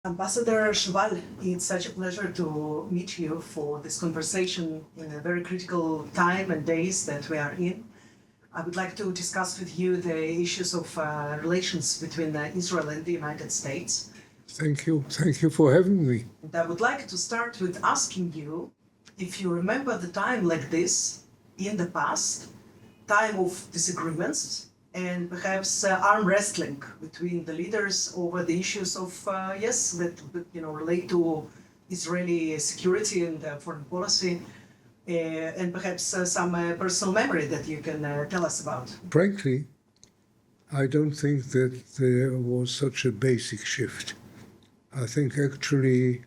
Ambassador Shoval, it's such a pleasure to meet you for this conversation in a very critical time and days that we are in. I would like to discuss with you the issues of relations between Israel and the United States. Thank you. Thank you for having me. And I would like to start with asking you if you remember the time like this in the past, time of disagreements, and perhaps arm wrestling between the leaders over the issues of, that relate to Israeli security and foreign policy, and perhaps some personal memory that you can tell us about. Frankly, I don't think that there was such a basic shift. I think actually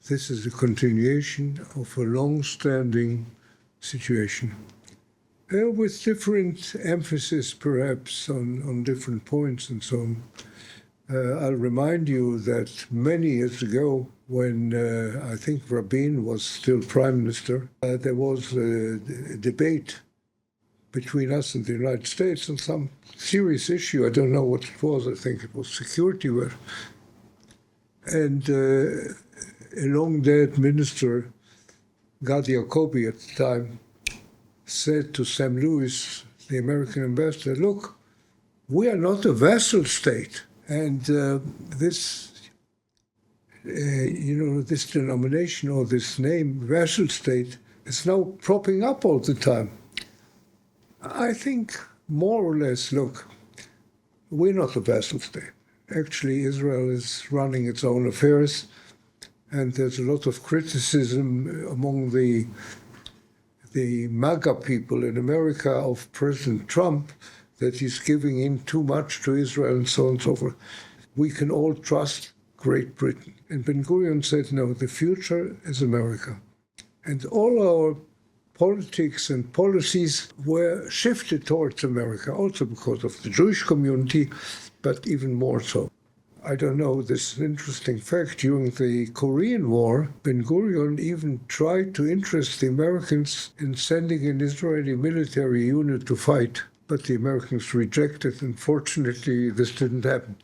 this is a continuation of a long-standing situation. With different emphasis, perhaps, on different points and so on. I'll remind you that many years ago, when I think Rabin was still prime minister, there was a debate between us and the United States on some serious issue. I don't know what it was. I think it was security. And a long-dead minister, Gadi Jacobi at the time, said to Sam Lewis, the American ambassador, look, we are not a vassal state. And this denomination or this name, vassal state, is now propping up all the time. I think more or less, look, we're not a vassal state. Actually, Israel is running its own affairs, and there's a lot of criticism among the MAGA people in America of President Trump that he's giving in too much to Israel and so on and so forth. We can all trust Great Britain. And Ben-Gurion said, no, the future is America. And all our politics and policies were shifted towards America, also because of the Jewish community, but even more so. I don't know, this is an interesting fact. During the Korean War, Ben-Gurion even tried to interest the Americans in sending an Israeli military unit to fight, but the Americans rejected. Unfortunately, this didn't happen.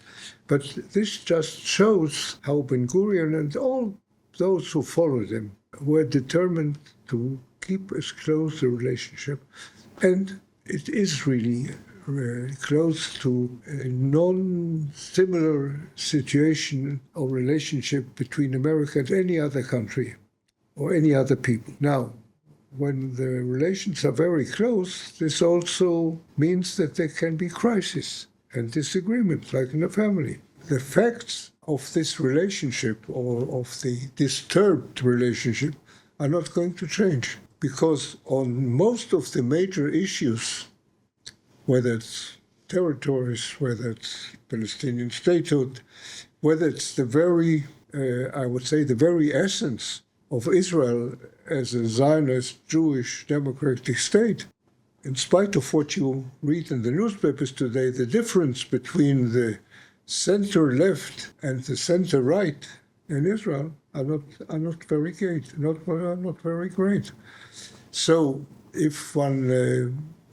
But this just shows how Ben-Gurion and all those who followed him were determined to keep as close a relationship. And it is really close to a non-similar situation or relationship between America and any other country or any other people. Now, when the relations are very close, this also means that there can be crisis and disagreement, like in a family. The facts of this relationship or of the disturbed relationship are not going to change, because on most of the major issues, whether it's territories, whether it's Palestinian statehood, whether it's the very essence of Israel as a Zionist, Jewish, democratic state, in spite of what you read in the newspapers today, the difference between the center-left and the center-right in Israel are not very great. So if one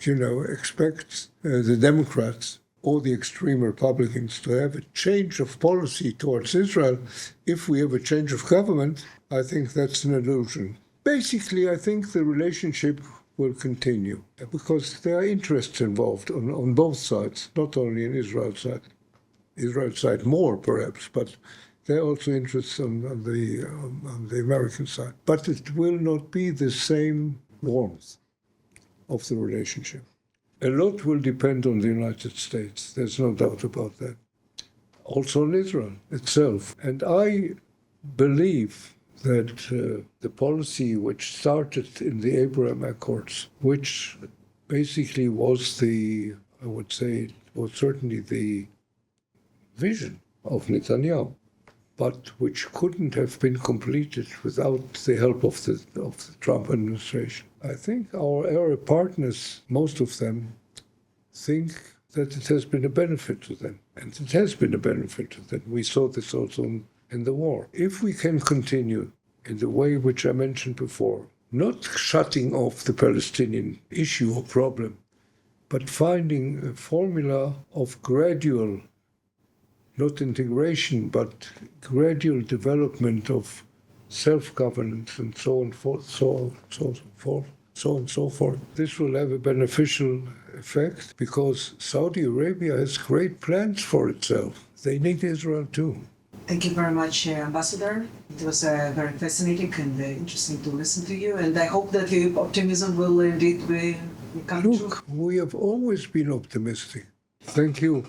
expects the Democrats or the extreme Republicans to have a change of policy towards Israel, if we have a change of government, I think that's an illusion. Basically, I think the relationship will continue because there are interests involved on both sides, not only in Israel's side. Israel's side more, perhaps, but there are also interests on the American side. But it will not be the same warmth of the relationship. A lot will depend on the United States. There's no doubt about that. Also on Israel itself. And I believe that the policy which started in the Abraham Accords, which basically was certainly the vision of Netanyahu, but which couldn't have been completed without the help of the Trump administration. I think our Arab partners, most of them, think that it has been a benefit to them. And it has been a benefit to them. We saw this also in the war. If we can continue in the way which I mentioned before, not shutting off the Palestinian issue or problem, but finding a formula of gradual not integration, but gradual development of self-governance and so on, so on and so forth. This will have a beneficial effect because Saudi Arabia has great plans for itself. They need Israel too. Thank you very much, Ambassador. It was very fascinating and interesting to listen to you, and I hope that your optimism will indeed become true. Look, we have always been optimistic. Thank you.